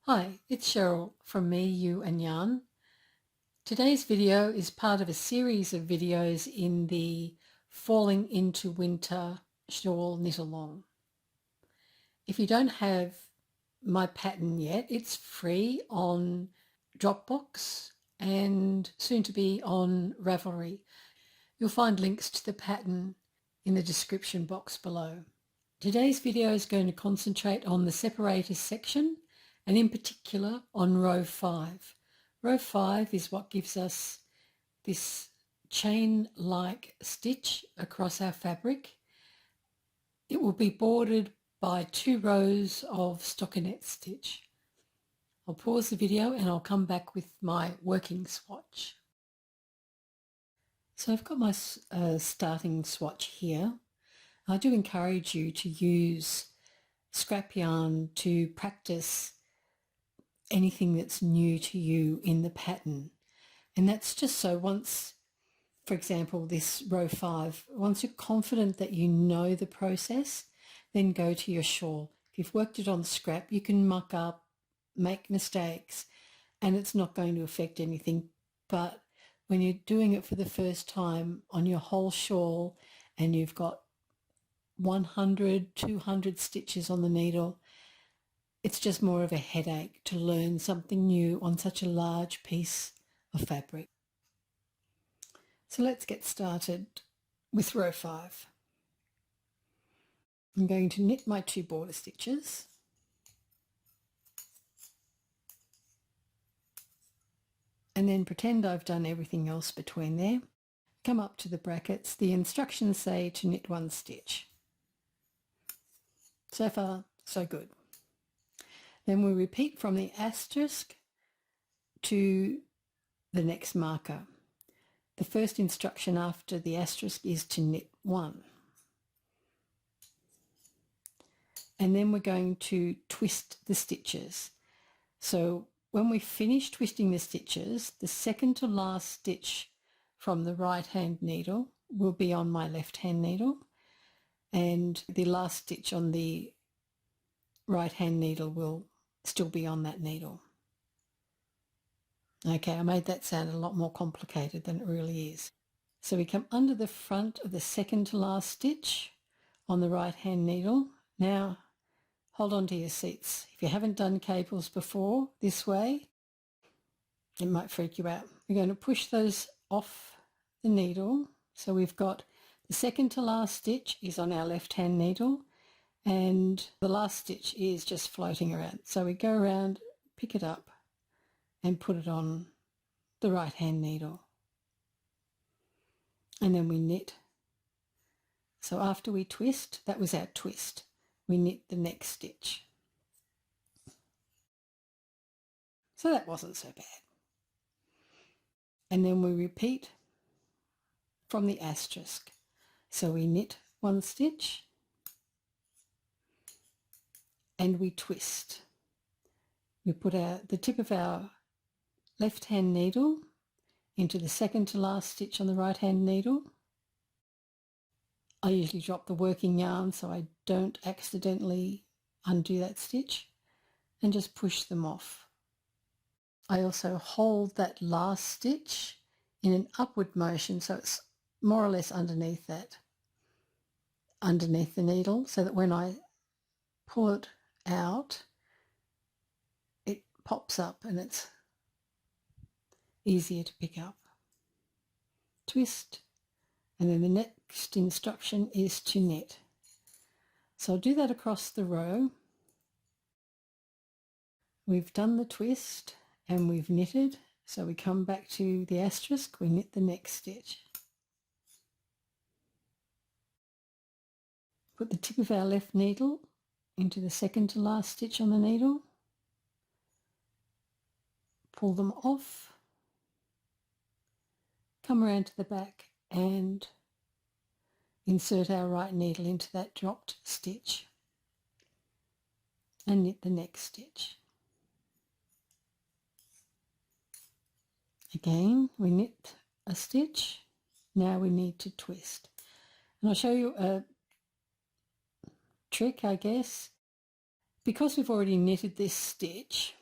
Hi, it's Cheryl from Me, You and Yarn. Today's video is part of a series of videos in the Falling into Winter Shawl Knit Along. If you don't have my pattern yet, it's free on Dropbox and soon to be on Ravelry. You'll find links to the pattern in the description box below. Today's video is going to concentrate on the Separator section and in particular on row 5. Row 5 is what gives us this chain-like stitch across our fabric. It will be bordered by 2 rows of stockinette stitch. I'll pause the video and I'll come back with my working swatch. So I've got my starting swatch here. I do encourage you to use scrap yarn to practice anything that's new to you in the pattern. And that's just so once, for example, this row 5, once you're confident that you know the process, then go to your shawl. If you've worked it on scrap, you can muck up, make mistakes, and it's not going to affect anything. But when you're doing it for the first time on your whole shawl and you've got 100, 200 stitches on the needle, it's just more of a headache to learn something new on such a large piece of fabric. So let's get started with row 5. I'm going to knit my 2 border stitches. And then pretend I've done everything else between there. Come up to the brackets. The instructions say to knit 1 stitch. So far, so good. Then we repeat from the asterisk to the next marker. The first instruction after the asterisk is to knit 1. And then we're going to twist the stitches. So when we finish twisting the stitches, the second to last stitch from the right hand needle will be on my left hand needle, and the last stitch on the right hand needle will still be on that needle. Okay, I made that sound a lot more complicated than it really is. So we come under the front of the second to last stitch on the right hand needle. Now hold on to your seats. If you haven't done cables before this way, it might freak you out. We're going to push those off the needle. So we've got the second to last stitch is on our left hand needle and the last stitch is just floating around. So we go around, pick it up and put it on the right hand needle. And then we knit. So after we twist, that was our twist, we knit the next stitch. So that wasn't so bad. And then we repeat from the asterisk. So we knit 1 stitch and we twist. We put the tip of our left hand needle into the second to last stitch on the right hand needle. I usually drop the working yarn so I don't accidentally undo that stitch, and just push them off. I also hold that last stitch in an upward motion so it's more or less underneath the needle, so that when I pull it out it pops up and it's easier to pick up. Twist, and then the next instruction is to knit. So I'll do that across the row. We've done the twist and we've knitted, so we come back to the asterisk, we knit the next stitch. Put the tip of our left needle into the second to last stitch on the needle, pull them off, come around to the back and insert our right needle into that dropped stitch and knit the next stitch. Again, we knit a stitch. Now we need to twist. And I'll show you a trick, I guess. Because we've already knitted this stitch,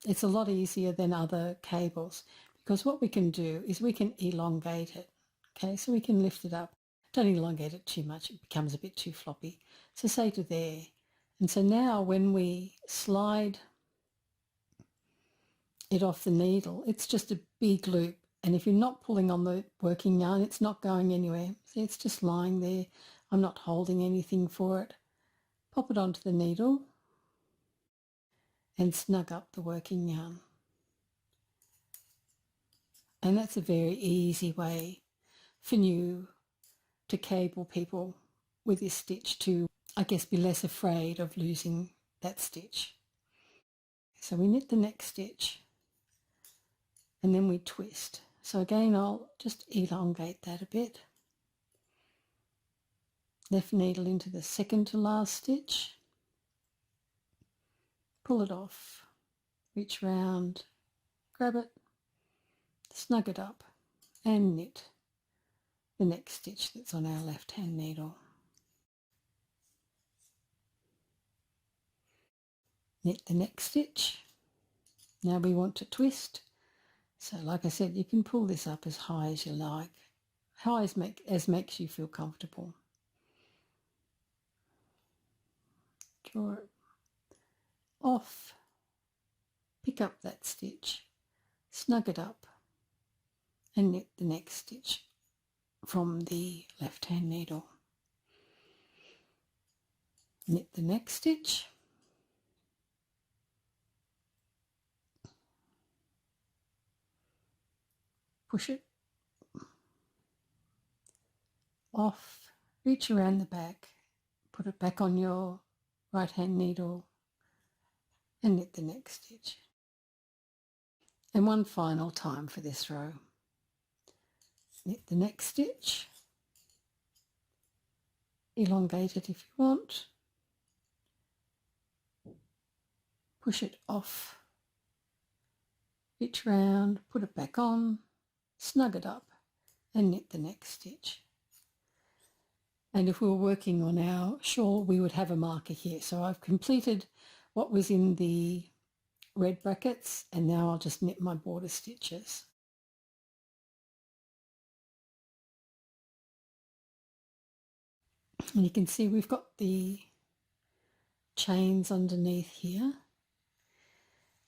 It's a lot easier than other cables because what we can do is we can elongate it. Okay, so we can lift it up. Don't elongate it too much, it becomes a bit too floppy. So say to there. And so now when we slide it off the needle, it's just a big loop. And if you're not pulling on the working yarn, it's not going anywhere. See, it's just lying there. I'm not holding anything for it. Pop it onto the needle and snug up the working yarn. And that's a very easy way for you to cable people with this stitch to, I guess, be less afraid of losing that stitch. So we knit the next stitch and then we twist. So again, I'll just elongate that a bit. Left needle into the second to last stitch. Pull it off, reach round, grab it, snug it up and knit the next stitch that's on our left hand needle. Knit the next stitch. Now we want to twist. So like I said, you can pull this up as high as you like, high as makes you feel comfortable. Draw it off, pick up that stitch, snug it up and knit the next stitch from the left hand needle. Knit the next stitch, push it off, reach around the back, put it back on your right hand needle and knit the next stitch. And one final time for this row. Knit the next stitch, elongate it if you want, push it off, reach round, put it back on, snug it up and knit the next stitch. And if we were working on our shawl, we would have a marker here. So I've completed what was in the red brackets and now I'll just knit my border stitches. And you can see we've got the chains underneath here.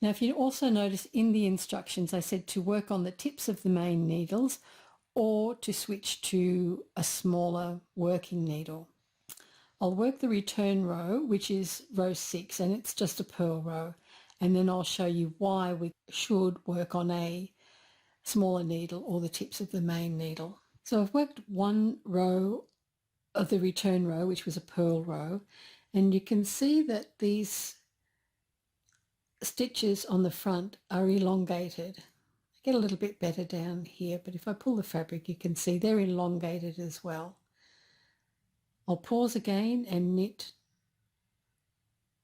Now if you also notice in the instructions I said to work on the tips of the main needles or to switch to a smaller working needle. I'll work the return row, which is row 6, and it's just a purl row, and then I'll show you why we should work on a smaller needle or the tips of the main needle. So I've worked one row of the return row, which was a purl row, and you can see that these stitches on the front are elongated. I get a little bit better down here, but if I pull the fabric you can see they're elongated as well. I'll pause again and knit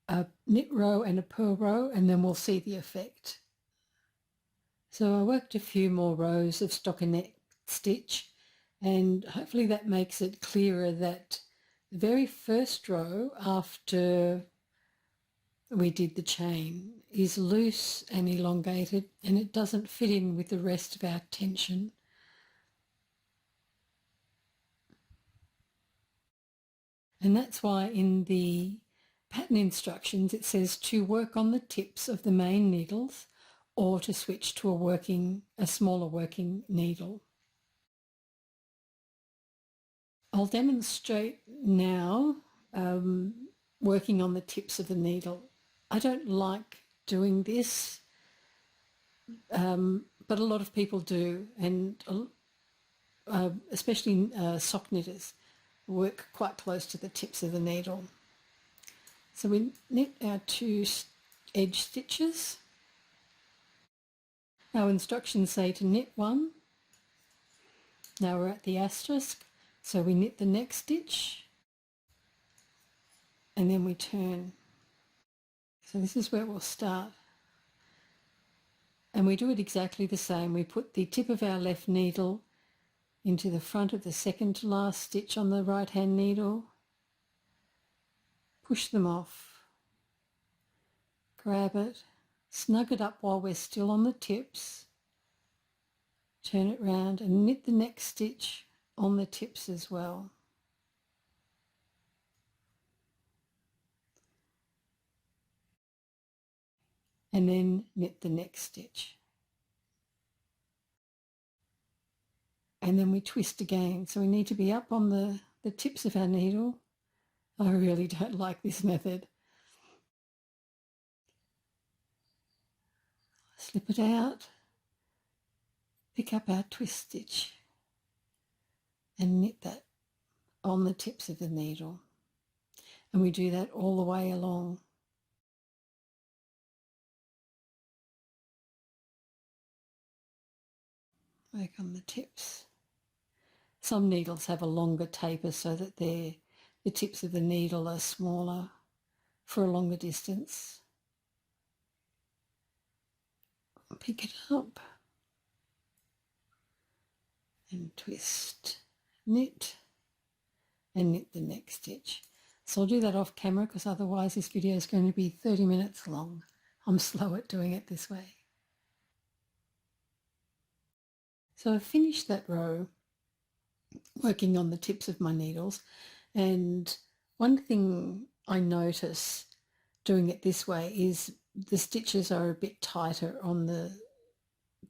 a knit row and a purl row and then we'll see the effect. So I worked a few more rows of stockinette stitch and hopefully that makes it clearer that the very first row after we did the chain is loose and elongated and it doesn't fit in with the rest of our tension. And that's why in the pattern instructions it says to work on the tips of the main needles or to switch to a smaller working needle. I'll demonstrate now working on the tips of the needle. I don't like doing this, but a lot of people do, and especially sock knitters work quite close to the tips of the needle. So we knit our 2 edge stitches. Our instructions say to knit 1. Now we're at the asterisk, so we knit the next stitch and then we turn. So this is where we'll start. And we do it exactly the same. We put the tip of our left needle into the front of the second to last stitch on the right hand needle, push them off, grab it, Snug it up while we're still on the tips, turn it round and knit the next stitch on the tips as well. And then knit the next stitch. And then we twist again. So we need to be up on the tips of our needle. I really don't like this method. Slip it out, pick up our twist stitch and knit that on the tips of the needle. And we do that all the way along. Work on the tips. Some needles have a longer taper so that the tips of the needle are smaller for a longer distance. Pick it up and twist, knit, and knit the next stitch. So I'll do that off camera because otherwise this video is going to be 30 minutes long. I'm slow at doing it this way. So I've finished that row working on the tips of my needles, and one thing I notice doing it this way is the stitches are a bit tighter on the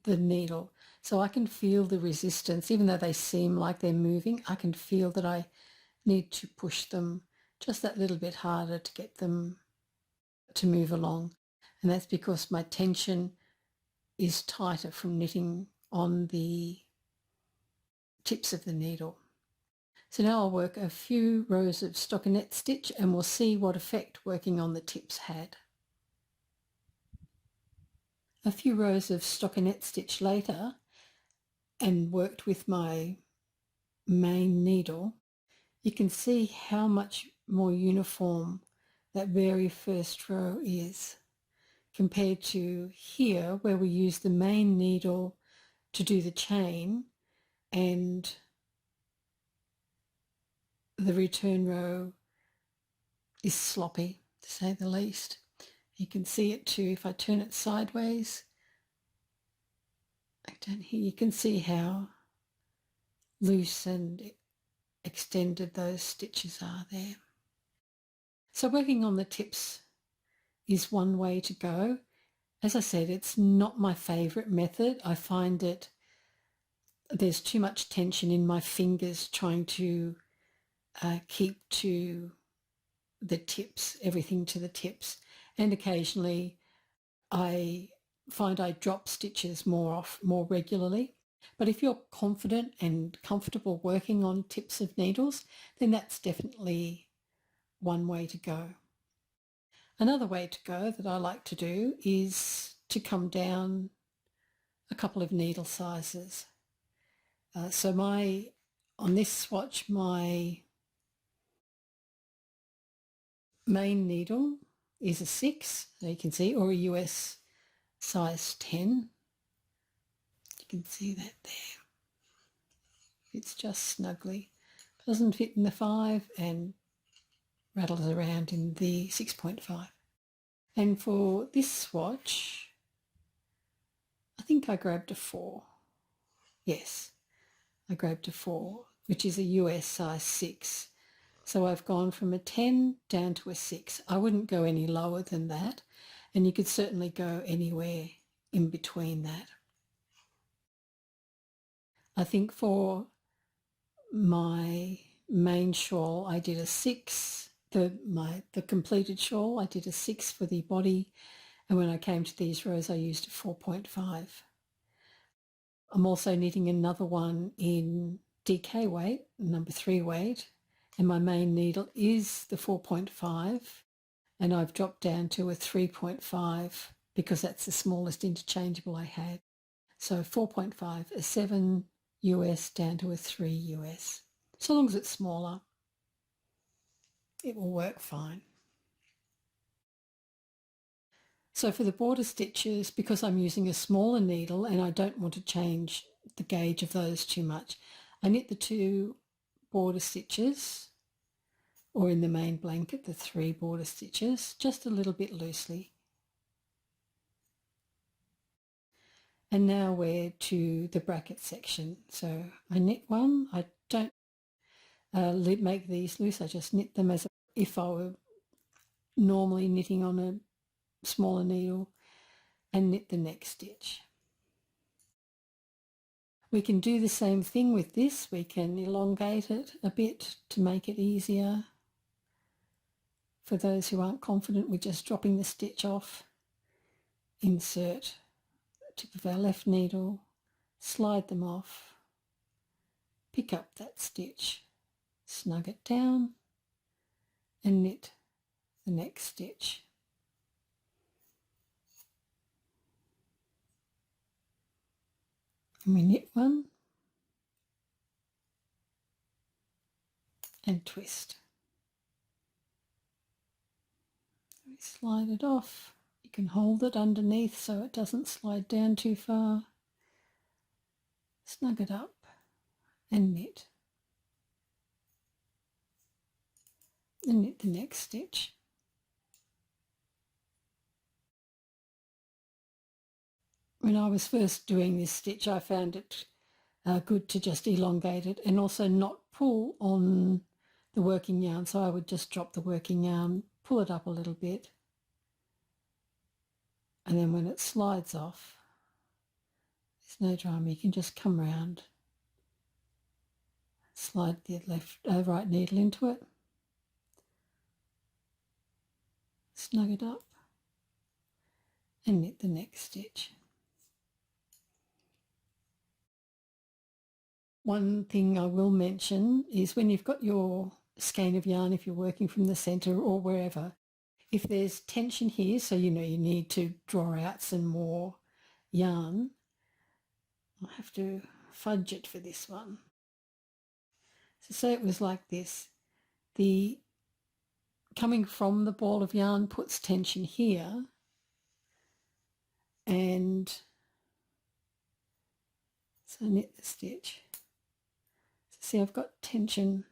needle, so I can feel the resistance. Even though they seem like they're moving, I can feel that I need to push them just that little bit harder to get them to move along, and that's because my tension is tighter from knitting on the tips of the needle. So now I'll work a few rows of stockinette stitch and we'll see what effect working on the tips had. A few rows of stockinette stitch later and worked with my main needle, you can see how much more uniform that very first row is compared to here where we use the main needle to do the chain and the return row is sloppy, to say the least. You can see it too if I turn it sideways. Down here you can see how loose and extended those stitches are there. So working on the tips is one way to go. As I said, it's not my favourite method. I find it there's too much tension in my fingers trying to keep to the tips, everything to the tips, and occasionally I find I drop stitches more regularly. But if you're confident and comfortable working on tips of needles, then that's definitely one way to go. Another way to go that I like to do is to come down a couple of needle sizes. So on this swatch, my main needle is a 6, so you can see, or a US size 10. You can see that there. It's just snugly. Doesn't fit in the 5 and rattles around in the 6.5. And for this swatch, I think I grabbed a 4. Yes, I grabbed a 4, which is a US size 6. So I've gone from a 10 down to a 6. I wouldn't go any lower than that, and you could certainly go anywhere in between that. I think for my main shawl I did a 6. The completed shawl I did a 6 for the body, and when I came to these rows I used a 4.5. I'm also knitting another one in DK weight, number 3 weight, and my main needle is the 4.5, and I've dropped down to a 3.5 because that's the smallest interchangeable I had. So 4.5, a 7 US down to a 3 US. So long as it's smaller, it will work fine. So for the border stitches, because I'm using a smaller needle and I don't want to change the gauge of those too much, I knit the 2 border stitches, or in the main blanket, the 3 border stitches, just a little bit loosely. And now we're to the bracket section. So I knit one. I don't make these loose. I just knit them as if I were normally knitting on a smaller needle, and knit the next stitch. We can do the same thing with this. We can elongate it a bit to make it easier. For those who aren't confident with just dropping the stitch off, insert the tip of our left needle, slide them off, pick up that stitch, snug it down, and knit the next stitch. And we knit one and twist. We slide it off. You can hold it underneath so it doesn't slide down too far. Snug it up and knit. And knit the next stitch. When I was first doing this stitch, I found it good to just elongate it and also not pull on the working yarn. So I would just drop the working yarn, pull it up a little bit, and then when it slides off, there's no drama. You can just come round, slide the right needle into it, snug it up, and knit the next stitch. One thing I will mention is when you've got your skein of yarn, if you're working from the centre or wherever, if there's tension here, so you know you need to draw out some more yarn, I'll have to fudge it for this one. So say it was like this. The coming from the ball of yarn puts tension here, and so knit the stitch. See, I've got tension,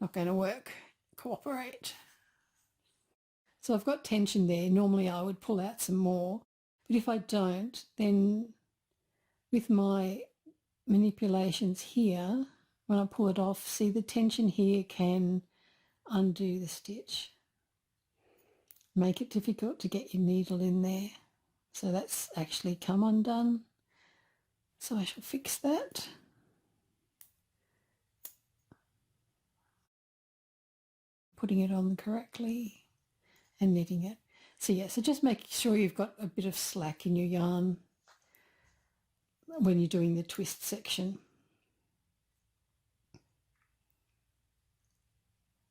not going to work, cooperate. So I've got tension there. Normally I would pull out some more, but if I don't, then with my manipulations here, when I pull it off, see the tension here can undo the stitch, make it difficult to get your needle in there. So that's actually come undone. So I shall fix that. Putting it on correctly and knitting it. So yeah, so just making sure you've got a bit of slack in your yarn when you're doing the twist section.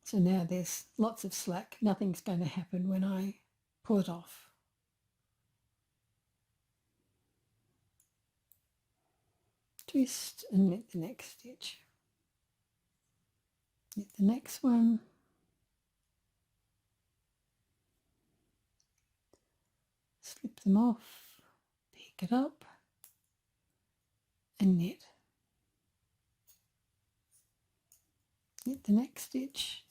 So now there's lots of slack. Nothing's going to happen when I pull it off. Twist and knit the next stitch. Knit the next one. Slip them off, pick it up and knit. Knit the next stitch.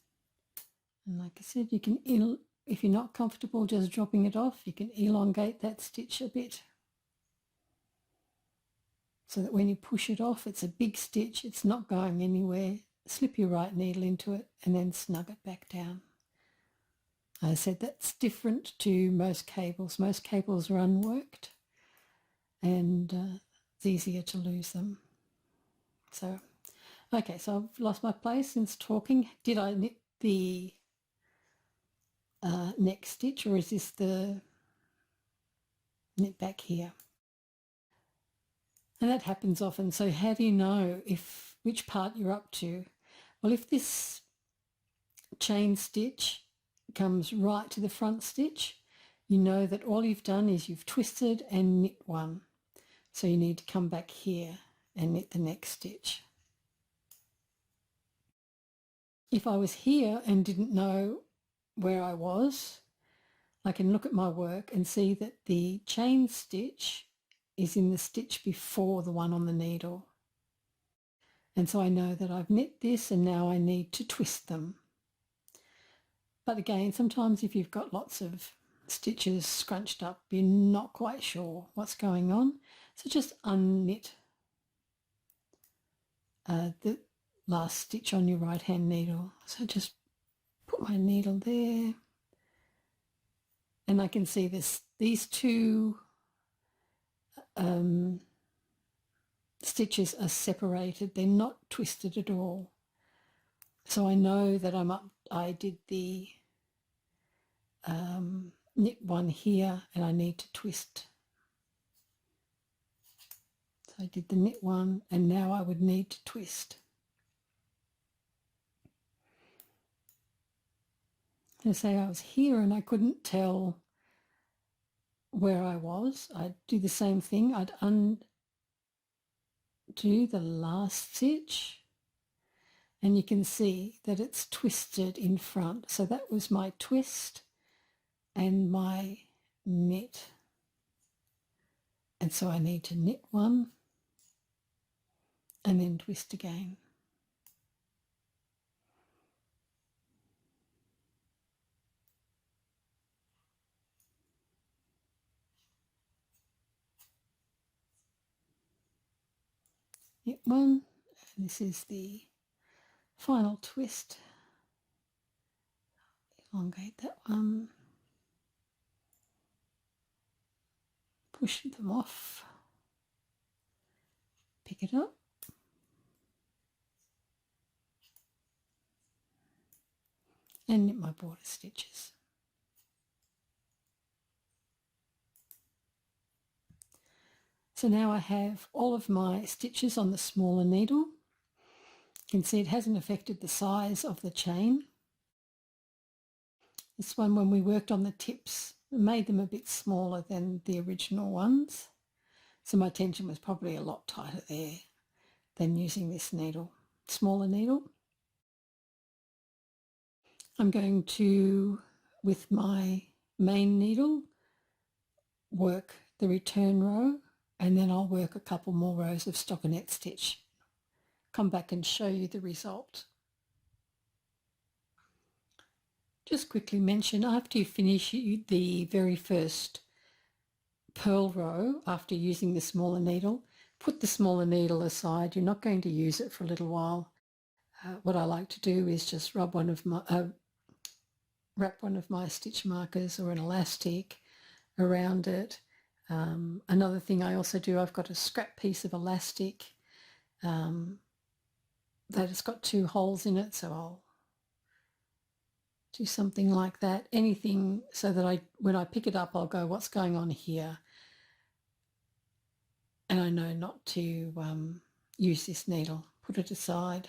And like I said, you can, if you're not comfortable just dropping it off, you can elongate that stitch a bit so that when you push it off, it's a big stitch, it's not going anywhere. Slip your right needle into it and then snug it back down. I said that's different to most cables. Most cables are unworked and it's easier to lose them. So, okay, so I've lost my place since talking. Did I knit the next stitch, or is this the knit back here? And that happens often. So how do you know which part you're up to? Well, if this chain stitch comes right to the front stitch, you know that all you've done is you've twisted and knit one. So you need to come back here and knit the next stitch. If I was here and didn't know where I was, I can look at my work and see that the chain stitch is in the stitch before the one on the needle. And so I know that I've knit this and now I need to twist them. But again, sometimes if you've got lots of stitches scrunched up, you're not quite sure what's going on. So just unknit the last stitch on your right hand needle. So just put my needle there, and I can see these two stitches are separated. They're not twisted at all. So I know that I did the knit one here, and I need to twist. So I did the knit one, and now I would need to twist. And say I was here and I couldn't tell where I was. I'd do the same thing. I'd undo the last stitch, and you can see that it's twisted in front. So that was my twist and my knit. And so I need to knit one and then twist again. Knit one, and this is the final twist. Elongate that one. Push them off. Pick it up. And knit my border stitches. So now I have all of my stitches on the smaller needle. You can see it hasn't affected the size of the chain. This one, when we worked on the tips, we made them a bit smaller than the original ones. So my tension was probably a lot tighter there than using this needle, smaller needle. I'm going to, with my main needle, work the return row, and then I'll work a couple more rows of stockinette stitch. Come back and show you the result. Just quickly mention, after you finish the very first purl row, after using the smaller needle, put the smaller needle aside. You're not going to use it for a little while. What I like to do is just wrap one of my stitch markers or an elastic around it. Another thing I also do, I've got a scrap piece of elastic that has got 2 holes in it, so I'll do something like that. Anything so that when I pick it up, I'll go, what's going on here? And I know not to use this needle. Put it aside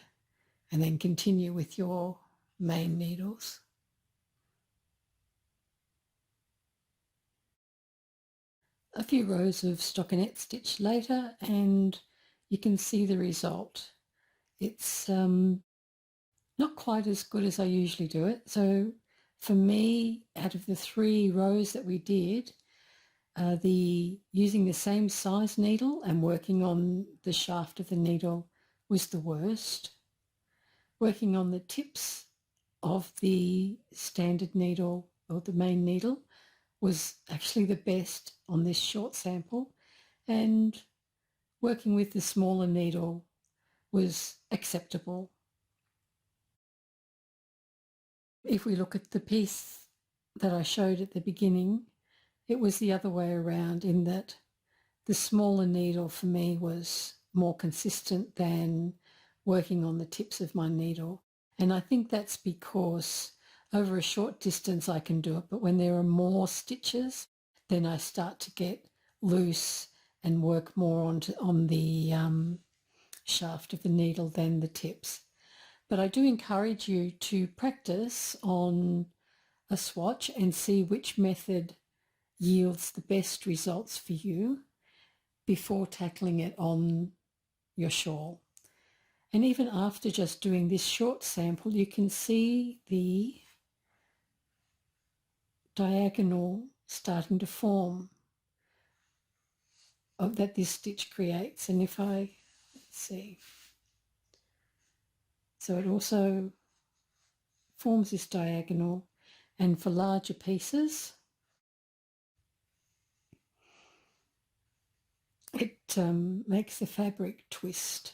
and then continue with your main needles. A few rows of stockinette stitch later, and you can see the result. It's not quite as good as I usually do it. So for me, out of the 3 rows that we did, using the same size needle and working on the shaft of the needle was the worst. Working on the tips of the standard needle or the main needle was actually the best on this short sample, and working with the smaller needle was acceptable. If we look at the piece that I showed at the beginning, it was the other way around, in that the smaller needle for me was more consistent than working on the tips of my needle. And I think that's because over a short distance I can do it, but when there are more stitches, then I start to get loose and work more on the shaft of the needle than the tips. But I do encourage you to practice on a swatch and see which method yields the best results for you before tackling it on your shawl. And even after just doing this short sample, you can see the diagonal starting to form that this stitch creates. And if let's see, so it also forms this diagonal, and for larger pieces makes the fabric twist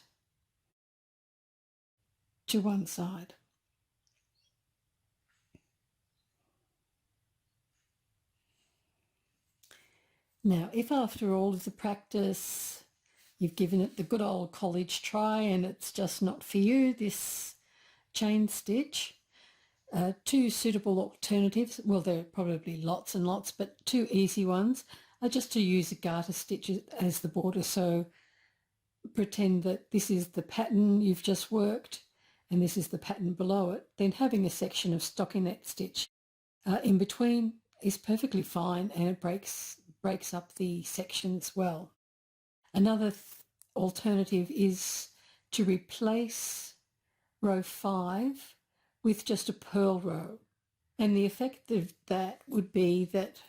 to one side. Now, if after all of the practice you've given it the good old college try and it's just not for you, this chain stitch, two suitable alternatives, well, there are probably lots and lots, but two easy ones are just to use a garter stitch as the border. So pretend that this is the pattern you've just worked and this is the pattern below it. Then having a section of stockinette stitch in between is perfectly fine, and it breaks up the sections well. Another alternative is to replace row 5 with just a purl row, and the effect of that would be that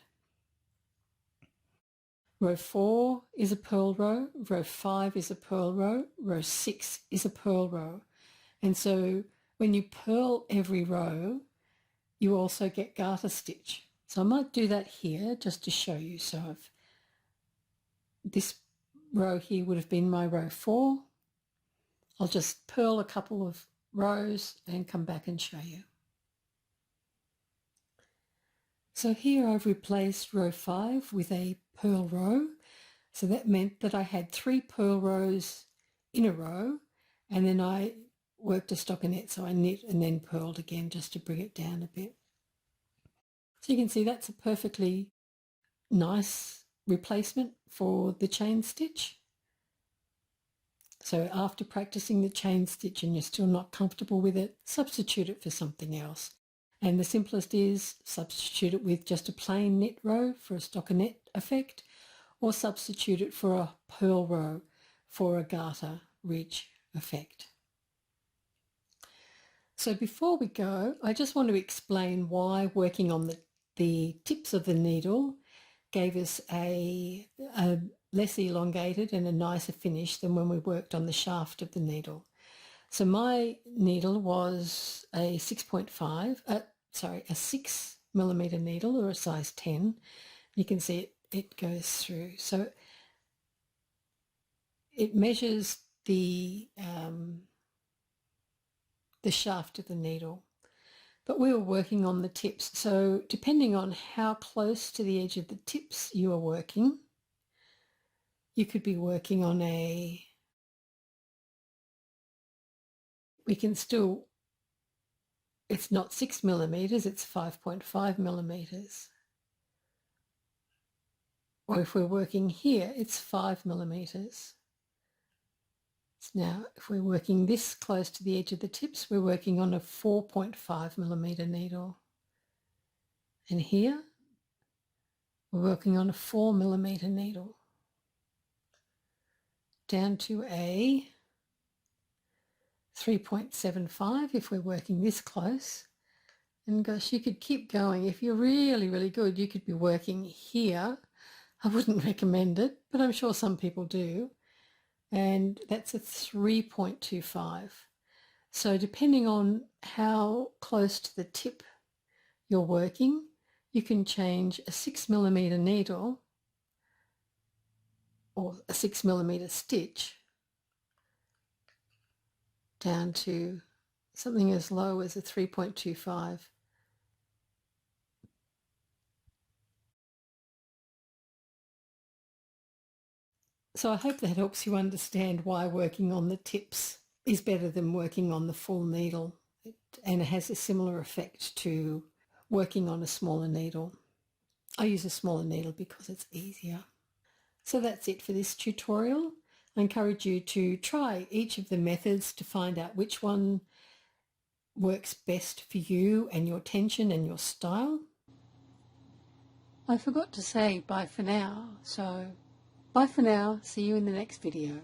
row 4 is a purl row, row 5 is a purl row, row 6 is a purl row. And so when you purl every row, you also get garter stitch. So I might do that here just to show you. So this row here would have been my row 4. I'll just purl a couple of rows and come back and show you. So here I've replaced row 5 with a purl row. So that meant that I had 3 purl rows in a row, and then I worked a stockinette. So I knit and then purled again just to bring it down a bit. So you can see that's a perfectly nice replacement for the chain stitch. So after practicing the chain stitch and you're still not comfortable with it, substitute it for something else. And the simplest is substitute it with just a plain knit row for a stockinette effect, or substitute it for a purl row for a garter ridge effect. So before we go, I just want to explain why working on the tips of the needle gave us a less elongated and a nicer finish than when we worked on the shaft of the needle. So my needle was a 6.5, a 6mm needle, or a size 10. You can see it goes through. So it measures the shaft of the needle. But we were working on the tips. So depending on how close to the edge of the tips you are working, you could be working on it's not 6mm, it's 5.5mm. Or if we're working here, it's 5mm. Now, if we're working this close to the edge of the tips, we're working on a 4.5mm needle. And here, we're working on a 4mm needle. Down to a 3.75 if we're working this close. And gosh, you could keep going. If you're really, really good, you could be working here. I wouldn't recommend it, but I'm sure some people do. And that's a 3.25. So depending on how close to the tip you're working, you can change a 6mm needle or a 6mm stitch down to something as low as a 3.25. So I hope that helps you understand why working on the tips is better than working on the full needle, and it has a similar effect to working on a smaller needle. I use a smaller needle because it's easier. So that's it for this tutorial. I encourage you to try each of the methods to find out which one works best for you and your tension and your style. I forgot to say bye for now, so bye for now. See you in the next video.